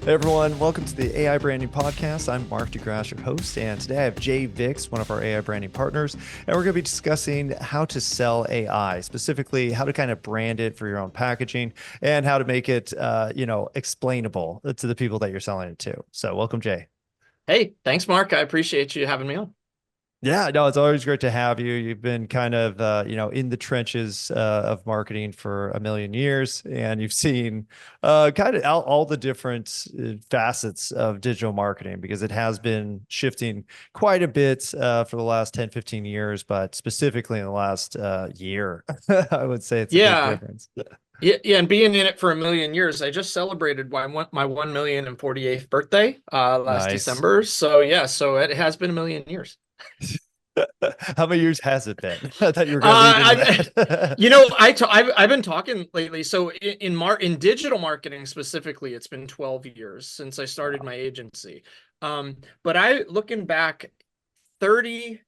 Hey everyone, welcome to the AI Branding Podcast. I'm Mark de Grasse, your host, and today I have Jay Vix, one of our AI branding partners, and we're going to be discussing how to sell AI, specifically how to kind of brand it for your own packaging and how to make it, explainable to the people that you're selling it to. So welcome, Jay. Hey, thanks, Mark. I appreciate you having me on. Yeah, no, it's always great to have you. You've been kind of, in the trenches of marketing for a million years, and you've seen kind of all the different facets of digital marketing because it has been shifting quite a bit for the last 10, 15 years, but specifically in the last year, I would say it's a big Yeah, difference. yeah, and being in it for a million years, I just celebrated my 1,048th birthday last Nice. December. So yeah, so it has been a million years. How many years has it been? I thought you were going to lead into I, that. I've been talking lately. So in digital marketing specifically, it's been 12 years since I started Wow. my agency. But I looking back 30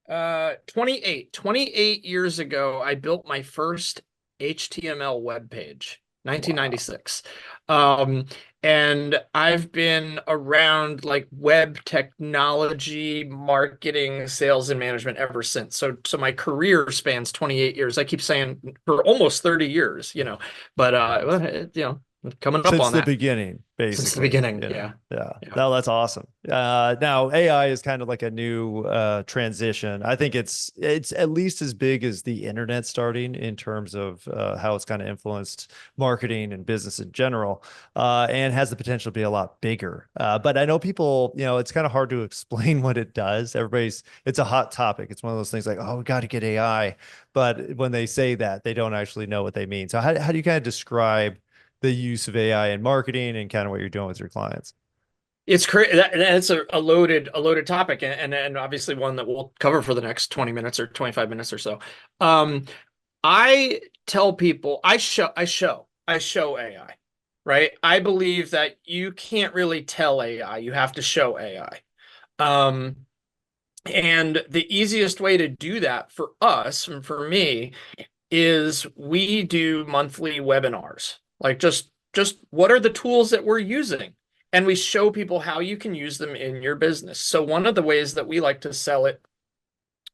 28 years ago, I built my first HTML web page, Wow. 1996. Um, and I've been around like web technology, marketing, sales, and management ever since. So my career spans 28 years. I keep saying for almost 30 years, but Nice. coming up Since on the that beginning, since the basically. beginning. Yeah. Yeah. Yeah. Yeah. No, that's awesome. Now AI is kind of like a new transition. I think it's at least as big as the internet starting in terms of how it's kind of influenced marketing and business in general, and has the potential to be a lot bigger. But I know people, it's kind of hard to explain what it does. It's a hot topic. It's one of those things like, oh, we got to get AI. But when they say that, they don't actually know what they mean. So how do you kind of describe the use of AI in marketing and kind of what you're doing with your clients? It's crazy. That's a loaded topic, and obviously one that we'll cover for the next 20 minutes or 25 minutes or so. Um, I tell people I show AI, right? I believe that you can't really tell AI. You have to show AI. Um, and the easiest way to do that for us and for me is we do monthly webinars. Like just what are the tools that we're using? And we show people how you can use them in your business. So one of the ways that we like to sell it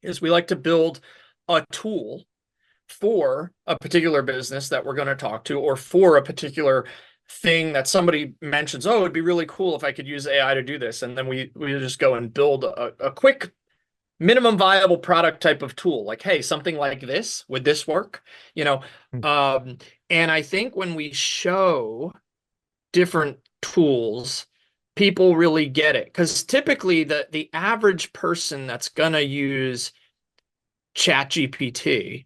is we like to build a tool for a particular business that we're going to talk to, or for a particular thing that somebody mentions, oh, it'd be really cool if I could use AI to do this. And then we just go and build a quick minimum viable product type of tool. Like, hey, something like this, would this work? You know, Hmm. um, and I think when we show different tools, people really get it. Because typically the average person that's gonna use Chat GPT,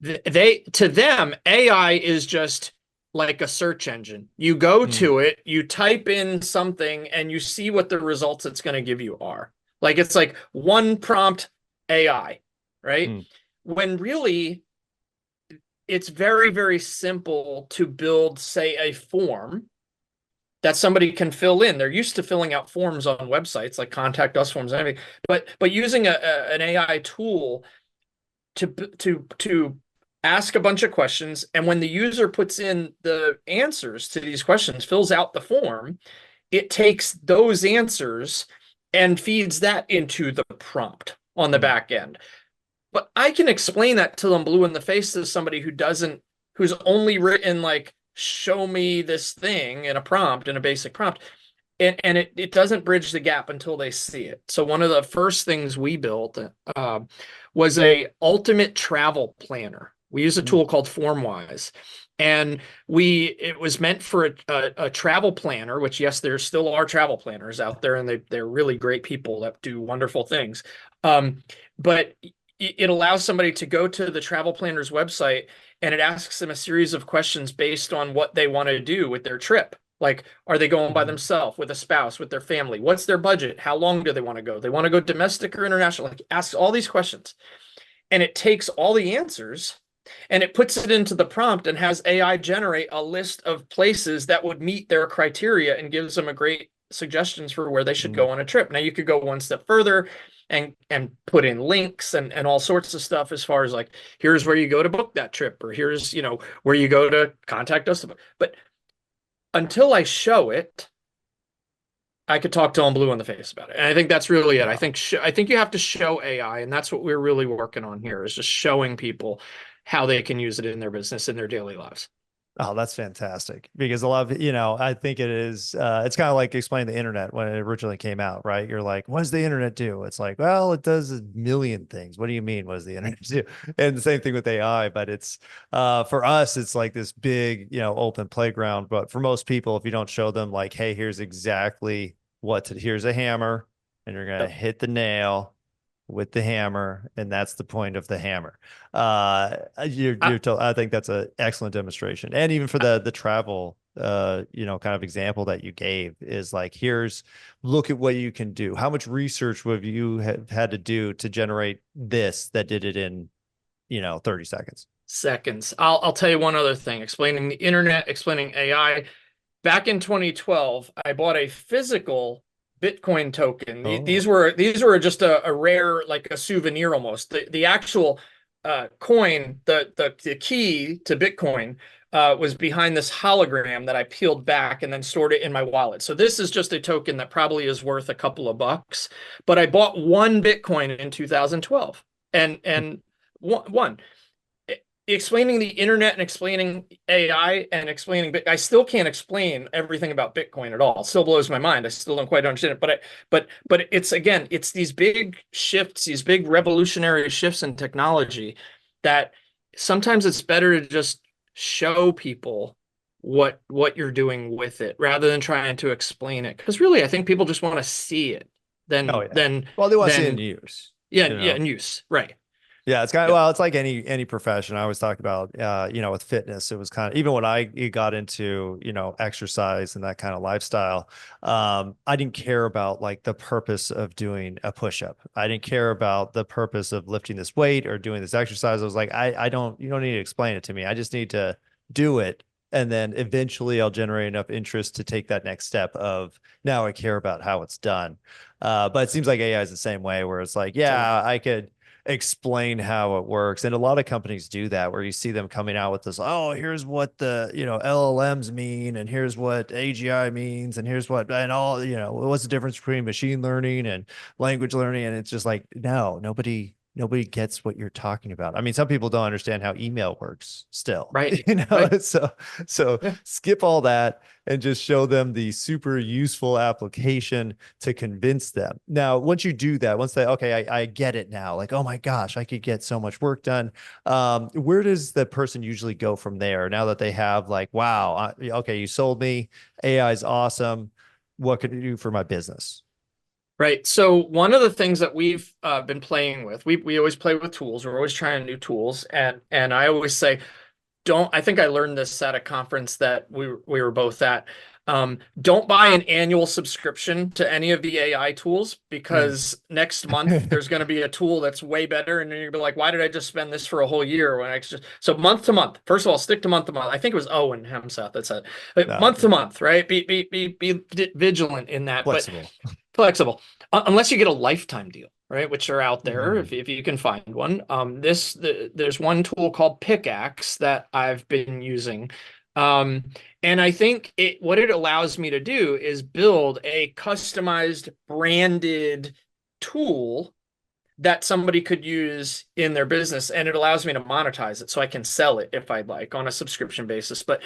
they to them, AI is just like a search engine. You go Hmm. to it, you type in something, and you see what the results it's going to give you are. Like it's like one prompt AI, right? Hmm. When really it's very, very simple to build, say, a form that somebody can fill in. They're used to filling out forms on websites like contact us forms and everything, but using an AI tool to ask a bunch of questions, and when the user puts in the answers to these questions, fills out the form, it takes those answers and feeds that into the prompt on the Hmm. back end. But I can explain that till I'm blue in the face to somebody who's only written like show me this thing in a prompt, in a basic prompt, and it doesn't bridge the gap until they see it. So one of the first things we built uh, was a ultimate travel planner. We use a Hmm. tool called FormWise, and we it was meant for a travel planner. Which, yes, there still are travel planners out there, and they're really great people that do wonderful things. But it allows somebody to go to the travel planner's website, and it asks them a series of questions based on what they want to do with their trip. Like, are they going by Hmm. themselves, with a spouse, with their family? What's their budget? How long do they want to go? They want to go domestic or international? Like, ask all these questions. And it takes all the answers and it puts it into the prompt and has AI generate a list of places that would meet their criteria and gives them a great suggestions for where they should Hmm. go on a trip. Now you could go one step further and put in links and all sorts of stuff as far as like, here's where you go to book that trip, or here's, where you go to contact us. But until I show it, I could talk till I'm blue in the face about it. And I think that's really it. I think you have to show AI, and that's what we're really working on here, is just showing people how they can use it in their business, in their daily lives. Oh, that's fantastic. Because a lot of, I think it is, it's kind of like explaining the internet when it originally came out, right? You're like, what does the internet do? It's like, well, it does a million things. What do you mean? What does the internet do? And the same thing with AI, but it's, for us, it's like this big, open playground. But for most people, if you don't show them like, hey, here's exactly here's a hammer and you're going to Yep. hit the nail with the hammer, and that's the point of the hammer. I think that's an excellent demonstration. And even for the travel, kind of example that you gave is like, look at what you can do. How much research would you have had to do to generate this that did it in, 30 seconds? Seconds. I'll tell you one other thing, explaining the internet, explaining AI. Back in 2012, I bought a physical Bitcoin token. Oh, These were just a rare, like a souvenir almost. The actual coin, the key to Bitcoin was behind this hologram that I peeled back and then stored it in my wallet. So this is just a token that probably is worth a couple of bucks. But I bought one Bitcoin in 2012, and one explaining the internet and explaining AI and explaining, I still can't explain everything about Bitcoin at all. It still blows my mind. I still don't quite understand it. But it's, again, it's these big shifts, these big revolutionary shifts in technology that sometimes it's better to just show people what you're doing with it rather than trying to explain it. Because really, I think people just want to see it oh than yeah. Well, they want to see it in than use, yeah, in use. Right. Yeah, it's kind of, Yep. well, it's like any profession. I always talk about, with fitness, it was kind of, even when I got into, exercise and that kind of lifestyle, I didn't care about like the purpose of doing a push-up. I didn't care about the purpose of lifting this weight or doing this exercise. I was like, you don't need to explain it to me. I just need to do it. And then eventually I'll generate enough interest to take that next step of now I care about how it's done. But it seems like AI is the same way where it's like, Totally. yeah, I could explain how it works. And a lot of companies do that where you see them coming out with this, oh, here's what the, LLMs mean, and here's what AGI means, and here's what, and all, what's the difference between machine learning and language learning? And it's just like, no, nobody gets what you're talking about. I mean, some people don't understand how email works still, Right. Right. so Yeah. skip all that and just show them the super useful application to convince them. Now, once you do that, once they, okay, I get it now, like, oh my gosh, I could get so much work done. Where does the person usually go from there now that they have like, wow, okay, you sold me, AI is awesome. What could you do for my business? Right. So one of the things that we've been playing with, we always play with tools. We're always trying new tools, and I always say, don't. I think I learned this at a conference that we were both at. Don't buy an annual subscription to any of the AI tools, Mm. because next month there's going to be a tool that's way better, and then you're gonna be like, why did I just spend this for a whole year when I just so month to month? First of all, stick to month to month. I think it was Owen Hemseth that said month to Okay. month, right? Be vigilant in that, but Flexible. flexible. Unless you get a lifetime deal, right? Which are out there Mm. if you can find one. There's one tool called Pickaxe that I've been using. Um, and I think what it allows me to do is build a customized branded tool that somebody could use in their business, and it allows me to monetize it so I can sell it if I'd like on a subscription basis. But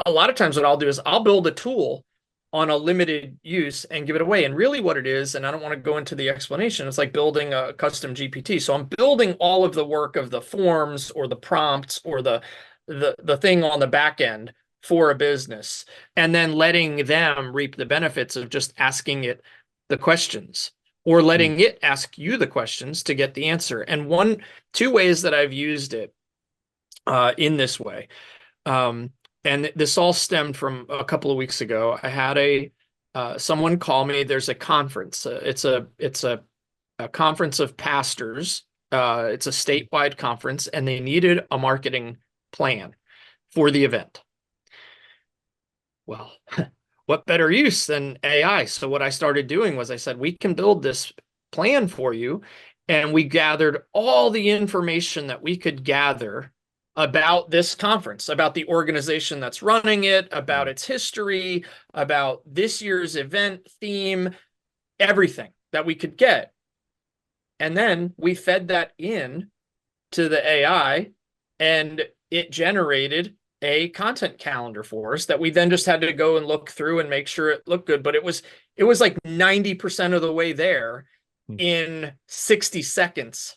a lot of times what I'll do is I'll build a tool on a limited use and give it away. And really what it is, and I don't want to go into the explanation, it's like building a custom GPT. So I'm building all of the work of the forms or the prompts or the thing on the back end for a business, and then letting them reap the benefits of just asking it the questions, or Mm. letting it ask you the questions to get the answer. And two ways that I've used it in this way. Um, and this all stemmed from a couple of weeks ago. I had someone call me. There's a conference. It's a conference of pastors. It's a statewide conference, and they needed a marketing plan for the event. Well, what better use than AI? So what I started doing was I said, we can build this plan for you. And we gathered all the information that we could gather about this conference, about the organization that's running it, about Mm. its history, about this year's event theme, everything that we could get. And then we fed that in to the AI, and it generated a content calendar for us that we then just had to go and look through and make sure it looked good. But it was like 90% of the way there Mm. in 60 seconds.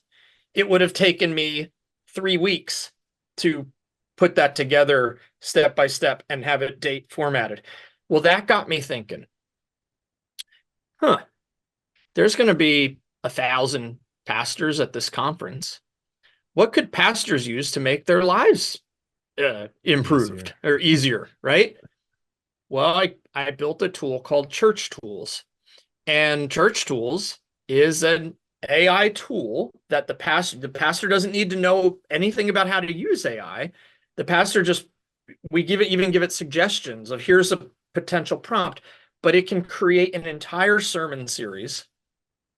It would have taken me 3 weeks to put that together step by step and have it date formatted. Well, that got me thinking, there's going to be 1,000 pastors at this conference. What could pastors use to make their lives improved Easier. or easier, right? Well, I built a tool called Church Tools, and Church Tools is an AI tool that the pastor doesn't need to know anything about how to use AI. The pastor just we even give it suggestions of here's a potential prompt, but it can create an entire sermon series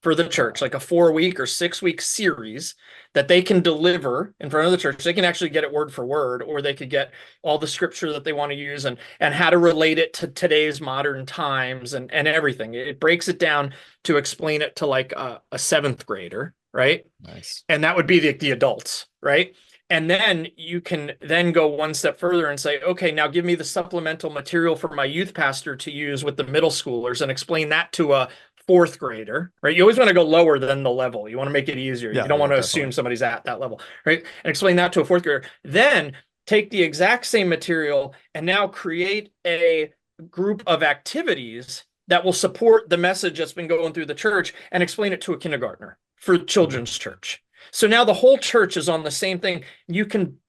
for the church, like a 4-week or 6-week series that they can deliver in front of the church. They can actually get it word for word, or they could get all the scripture that they want to use and how to relate it to today's modern times and everything. It breaks it down to explain it to like a seventh grader, right? Nice. And that would be the adults, right? And then you can then go one step further and say, okay, now give me the supplemental material for my youth pastor to use with the middle schoolers and explain that to a fourth grader, right? You always want to go lower than the level. You want to make it easier. You Yeah, don't yeah, want to definitely. assume somebody's at that level, right? And explain that to a fourth grader. Then take the exact same material and now create a group of activities that will support the message that's been going through the church and explain it to a kindergartner for Mhm. children's church. So now the whole church is on the same thing. You can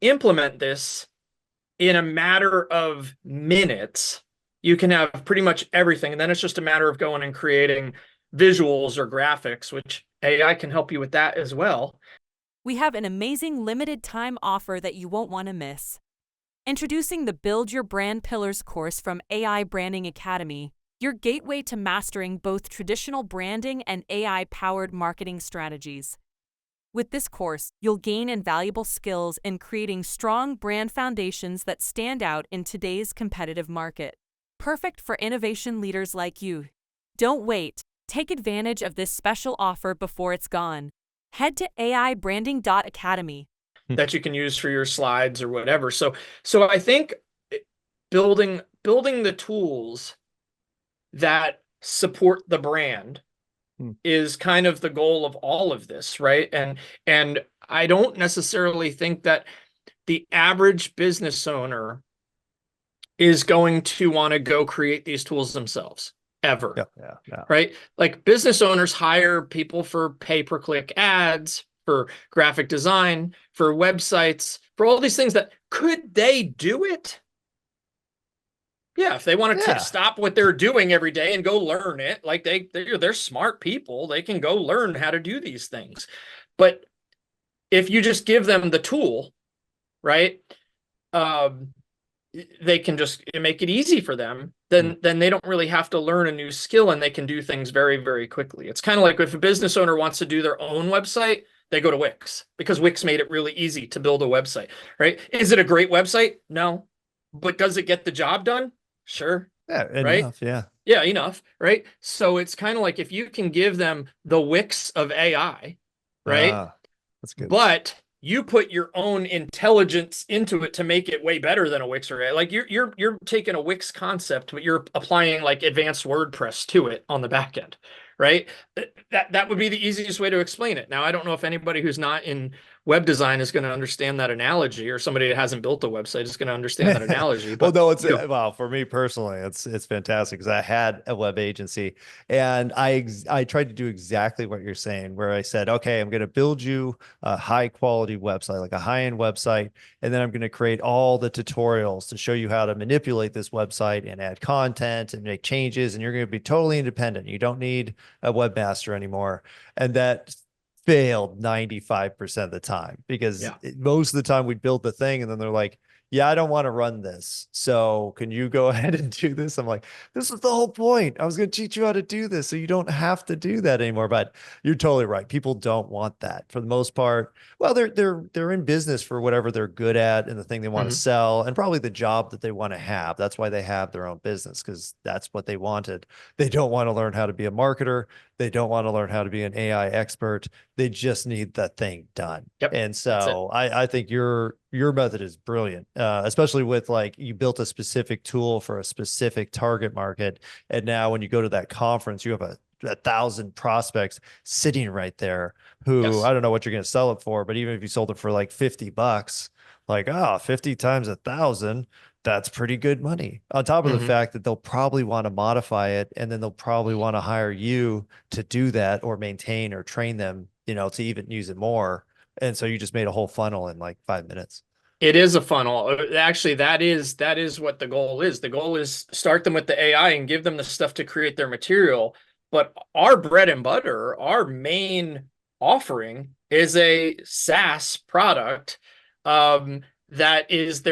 implement this in a matter of minutes. You can have pretty much everything, and then it's just a matter of going and creating visuals or graphics, which AI can help you with that as well. We have an amazing limited time offer that you won't want to miss. Introducing the Build Your Brand Pillars course from AI Branding Academy, your gateway to mastering both traditional branding and AI-powered marketing strategies. With this course, you'll gain invaluable skills in creating strong brand foundations that stand out in today's competitive market. Perfect for innovation leaders like you. Don't wait. Take advantage of this special offer before it's gone. Head to aibranding.academy. That you can use for your slides or whatever. So I think building the tools that support the brand Hmm. is kind of the goal of all of this, right? And I don't necessarily think that the average business owner is going to want to go create these tools themselves ever, Yeah, yeah, yeah. right? Like business owners hire people for pay-per-click ads, for graphic design, for websites, for all these things that could they do it? Yeah, if they want to Yeah. stop what they're doing every day and go learn it, like they're smart people, they can go learn how to do these things. But if you just give them the tool, right? Um, they can just make it easy for them. Mm. Then they don't really have to learn a new skill, and they can do things very, very quickly. It's kind of like if a business owner wants to do their own website, they go to Wix because Wix made it really easy to build a website, right? Is it a great website? No. But does it get the job done? Sure. Yeah, Right? enough. Yeah. Yeah, enough, right? So it's kind of like if you can give them the Wix of AI, right? Ah, that's good. But you put your own intelligence into it to make it way better than a Wix or AI. Like you're taking a Wix concept, but you're applying like advanced WordPress to it on the back end, right? That would be the easiest way to explain it. Now, I don't know if anybody who's not in web design is going to understand that analogy, or somebody that hasn't built a website is going to understand that analogy. Well, But no, it's well, for me personally, it's fantastic because I had a web agency and I tried to do exactly what you're saying, where I said, okay, I'm going to build you a high quality website, like a high-end website, and then I'm going to create all the tutorials to show you how to manipulate this website and add content and make changes, and you're going to be totally independent. You don't need a webmaster anymore. And that failed 95% of the time because yeah, most of the time we'd build the thing and then they're like, yeah, I don't want to run this. So can you go ahead and do this? I'm like, this is the whole point. I was going to teach you how to do this so you don't have to do that anymore. But you're totally right. People don't want that for the most part. Well, they're in business for whatever they're good at and the thing they want to Mhm. sell and probably the job that they want to have. That's why they have their own business because that's what they wanted. They don't want to learn how to be a marketer. They don't want to learn how to be an AI expert. They just need the thing done. Yep, And that's it. so I think your method is brilliant, especially with like you built a specific tool for a specific target market. And now when you go to that conference, you have a thousand prospects sitting right there who Yes. I don't know what you're going to sell it for, but even if you sold it for like $50, like, 50 times 1,000, that's pretty good money. On top of the Mhm. fact that they'll probably want to modify it and then they'll probably want to hire you to do that or maintain or train them, to even use it more. And so you just made a whole funnel in like 5 minutes. It is a funnel. Actually, that is what the goal is. The goal is start them with the AI and give them the stuff to create their material. But our bread and butter, our main offering is a SaaS product that is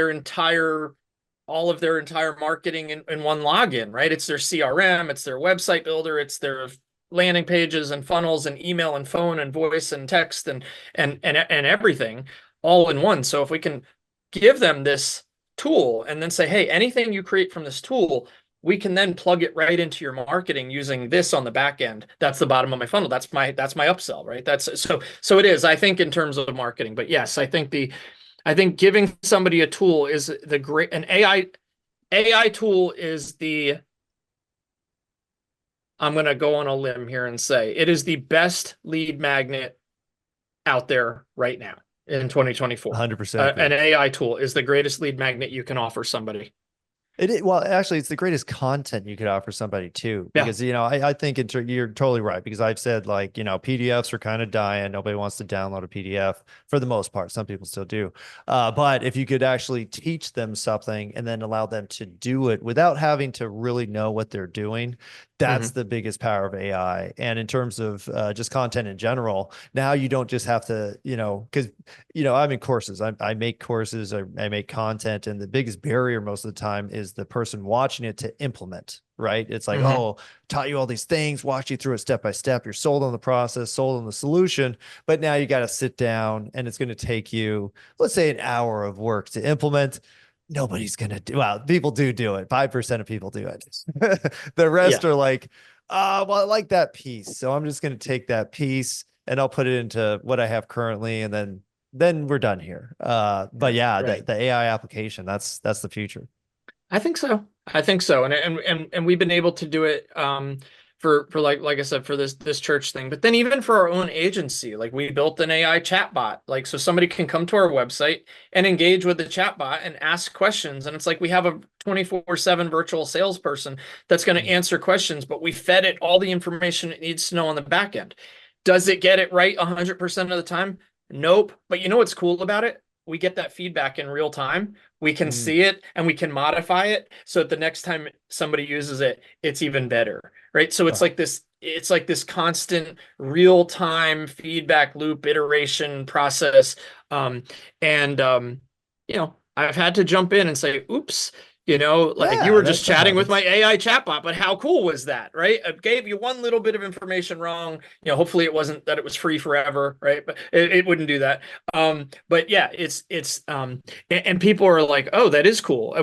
all of their entire marketing in one login, right? It's their CRM, it's their website builder, it's their landing pages and funnels and email and phone and voice and text and everything all in one. So if we can give them this tool and then say, hey, anything you create from this tool, we can then plug it right into your marketing using this on the back end. That's the bottom of my funnel. That's my upsell, right? So it is, I think, in terms of marketing. But yes, I think giving somebody a tool is an AI tool is I'm going to go on a limb here and say it is the best lead magnet out there right now in 2024. 100% An agree. AI tool is the greatest lead magnet you can offer somebody. Well, actually, it's the greatest content you could offer somebody too, Yeah. because I think you're totally right. Because I've said like PDFs are kind of dying. Nobody wants to download a PDF for the most part. Some people still do, but if you could actually teach them something and then allow them to do it without having to really know what they're doing, that's Mhm. the biggest power of AI. And in terms of just content in general, now you don't just have to because I'm in courses. I make courses. I make content, and the biggest barrier most of the time is the person watching it to implement. Right? It's like, Mhm. oh, taught you all these things, walked you through it step by step. You're sold on the process, sold on the solution, but now you got to sit down, and it's going to take you, let's say, an hour of work to implement. Nobody's going to do. Well, people do it. 5% of people do it. The rest Yeah. are like, well, I like that piece, so I'm just going to take that piece and I'll put it into what I have currently, and then we're done here. But Right. yeah, the Right. the AI application, that's the future. I think so. I think so. And we've been able to do it for like I said for this church thing. But then even for our own agency, like we built an AI chatbot. Like so somebody can come to our website and engage with the chatbot and ask questions. And it's like we have a 24/7 virtual salesperson that's going to Mm. answer questions, but we fed it all the information it needs to know on the back end. Does it get it right 100% of the time? Nope. But you know what's cool about it? We get that feedback in real time. We can Mm. see it and we can modify it so that the next time somebody uses it, it's even better, right? So Oh, it's like this constant real-time feedback loop iteration process. Um, and I've had to jump in and say, oops, like you yeah, were that just that chatting with my happens. AI chatbot, but how cool was that, right? I gave you one little bit of information wrong. Hopefully it wasn't that it was free forever, right? But it wouldn't do that. But yeah, and people are like, oh, that is cool.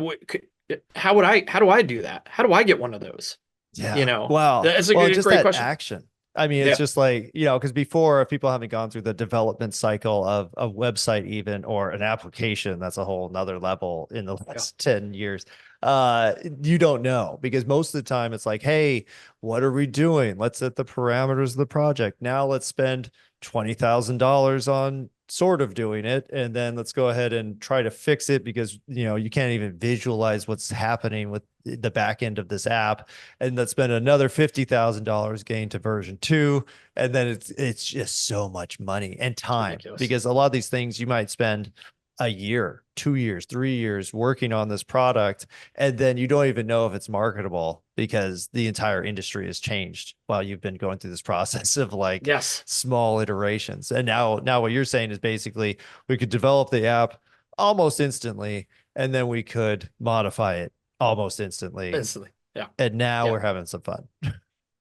How do I do that? How do I get one of those? Yeah. Wow. That's a Well, good, just great that question. action. I mean, it's Yeah. just like, because before, if people haven't gone through the development cycle of a website even or an application, that's a whole nother level in the Yeah. last 10 years. You don't know because most of the time it's like, hey, what are we doing? Let's set the parameters of the project. Now let's spend $20,000 on sort of doing it. And then let's go ahead and try to fix it because, you can't even visualize what's happening with the back end of this app, and let's spend another $50,000 gain to version 2, and then it's just so much money and It's time ridiculous. because a lot of these things you might spend a year, 2 years, 3 years working on this product, and then you don't even know if it's marketable because the entire industry has changed while you've been going through this process of like Yes. small iterations. And now what you're saying is basically we could develop the app almost instantly, and then we could modify it almost instantly. Instantly. Yeah. And now Yeah. we're having some fun.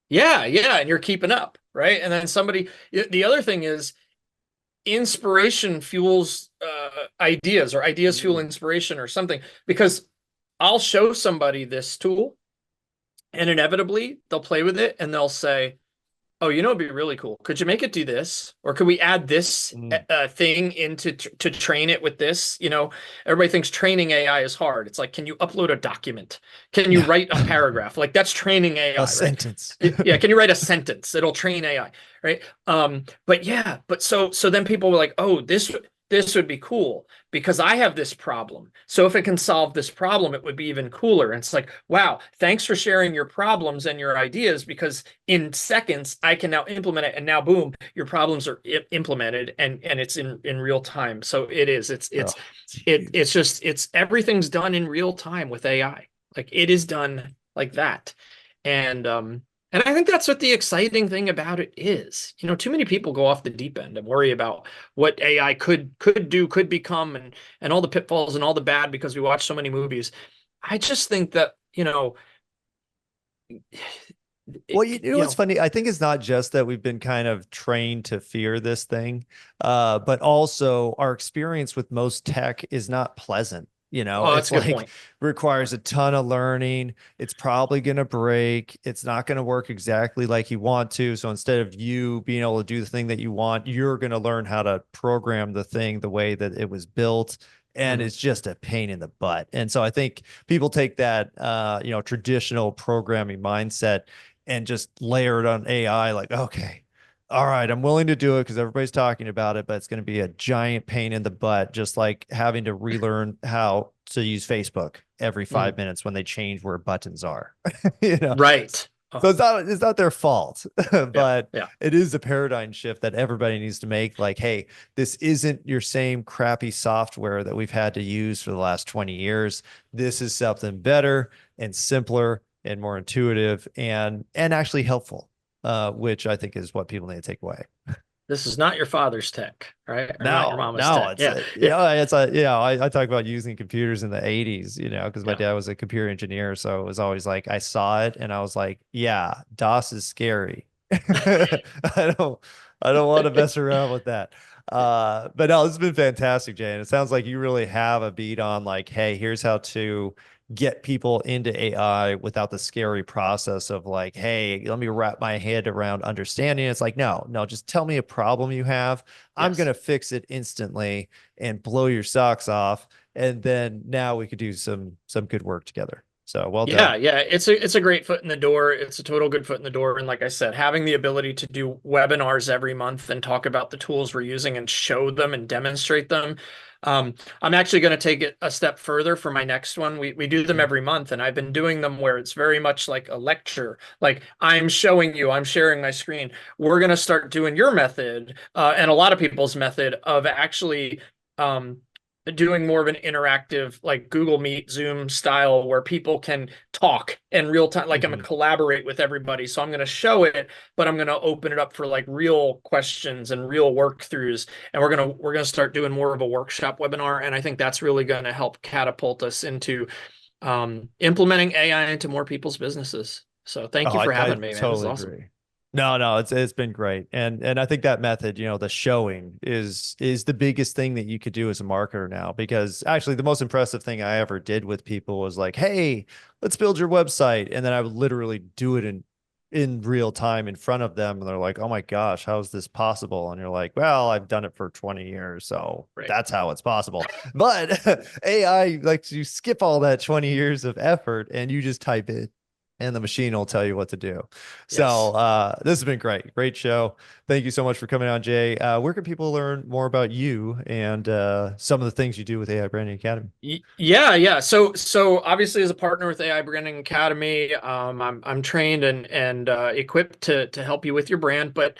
Yeah. Yeah. And you're keeping up, right? And then the other thing is inspiration fuels ideas, or ideas fuel inspiration or something, because I'll show somebody this tool and inevitably they'll play with it and they'll say, oh, it'd be really cool. Could you make it do this? Or could we add this thing into to train it with this? Everybody thinks training AI is hard. It's like, can you upload a document? Can you write a paragraph? Like, that's training AI, A sentence. Yeah. Can you write a sentence? It'll train AI, right? But so then people were like, oh, this would be cool because I have this problem. So if it can solve this problem, it would be even cooler. And it's like, wow, thanks for sharing your problems and your ideas, because in seconds I can now implement it. And now, boom, your problems are implemented and it's in real time. So it's everything's done in real time with AI. Like, it is done like that. And I think that's what the exciting thing about it is. Too many people go off the deep end and worry about what AI could do, could become, and all the pitfalls and all the bad because we watch so many movies. I just think that, well, what's funny? I think it's not just that we've been kind of trained to fear this thing, but also our experience with most tech is not pleasant. That's It's a good like point. requires a ton of learning. It's probably going to break. It's not going to work exactly like you want to. So instead of you being able to do the thing that you want, you're going to learn how to program the thing the way that it was built. And it's just a pain in the butt. And so I think people take that, traditional programming mindset and just layer it on AI, like, okay, all right, I'm willing to do it because everybody's talking about it, but it's going to be a giant pain in the butt, just like having to relearn how to use Facebook every 5 minutes when they change where buttons are. Right. So it's not their fault, but yeah. it is a paradigm shift that everybody needs to make. Like, hey, this isn't your same crappy software that we've had to use for the last 20 years. This is something better and simpler and more intuitive and actually helpful. Which I think is what people need to take away. This is not your father's tech, right? Or not your mama's no, tech. I talk about using computers in the 80s, because my dad was a computer engineer. So it was always like, I saw it and I was like, yeah, DOS is scary. I don't want to mess around with that. But no, this has been fantastic, Jay. And it sounds like you really have a beat on like, hey, here's how to get people into AI without the scary process of like, hey, let me wrap my head around understanding. It's like, no, just tell me a problem you have. I'm going to fix it instantly and blow your socks off. And then now we could do some good work together. So well done. Yeah. It's a great foot in the door. It's a total good foot in the door. And like I said, having the ability to do webinars every month and talk about the tools we're using and show them and demonstrate them. I'm actually going to take it a step further for my next one. We do them every month, and I've been doing them where it's very much like a lecture. Like, I'm showing you, I'm sharing my screen. We're going to start doing your method, and a lot of people's method of actually doing more of an interactive, like Google Meet, Zoom style, where people can talk in real time. Like, I'm gonna collaborate with everybody. So I'm going to show it, but I'm going to open it up for like real questions and real workthroughs. And we're going to start doing more of a workshop webinar. And I think that's really going to help catapult us into implementing AI into more people's businesses. So thank you for having me, man. Totally This is awesome. agree. No, it's been great. And I think that method, the showing is the biggest thing that you could do as a marketer now, because actually the most impressive thing I ever did with people was like, hey, let's build your website. And then I would literally do it in real time in front of them. And they're like, oh my gosh, how is this possible? And you're like, well, I've done it for 20 years. So that's how it's possible. But AI likes you skip all that 20 years of effort and you just type it and the machine will tell you what to do. Yes. So this has been great show. Thank you so much for coming on, Jay. Where can people learn more about you and some of the things you do with AI Branding Academy? Yeah. So obviously, as a partner with AI Branding Academy, I'm trained and equipped to help you with your brand. But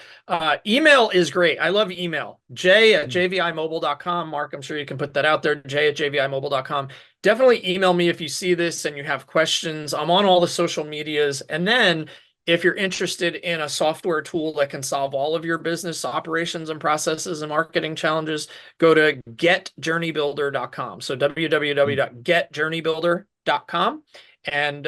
email is great. I love email. Jay@jvimobile.com. Mark, I'm sure you can put that out there. Jay@jvimobile.com. Definitely email me if you see this and you have questions. I'm on all the social medias. And then If you're interested in a software tool that can solve all of your business operations and processes and marketing challenges, go to getjourneybuilder.com. So www.getjourneybuilder.com and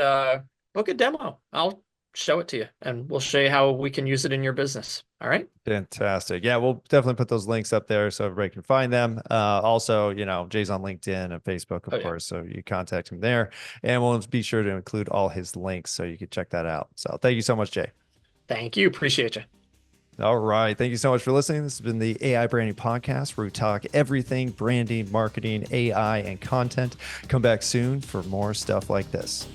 book a demo. I'll show it to you and we'll show you how we can use it in your business. All right. Fantastic. Yeah, we'll definitely put those links up there so everybody can find them. Also, Jay's on LinkedIn and Facebook, of course, so you contact him there, and we'll be sure to include all his links so you can check that out. So thank you so much, Jay. Thank you. Appreciate you. All right. Thank you so much for listening. This has been the AI Branding Podcast, where we talk everything branding, marketing, AI, and content. Come back soon for more stuff like this.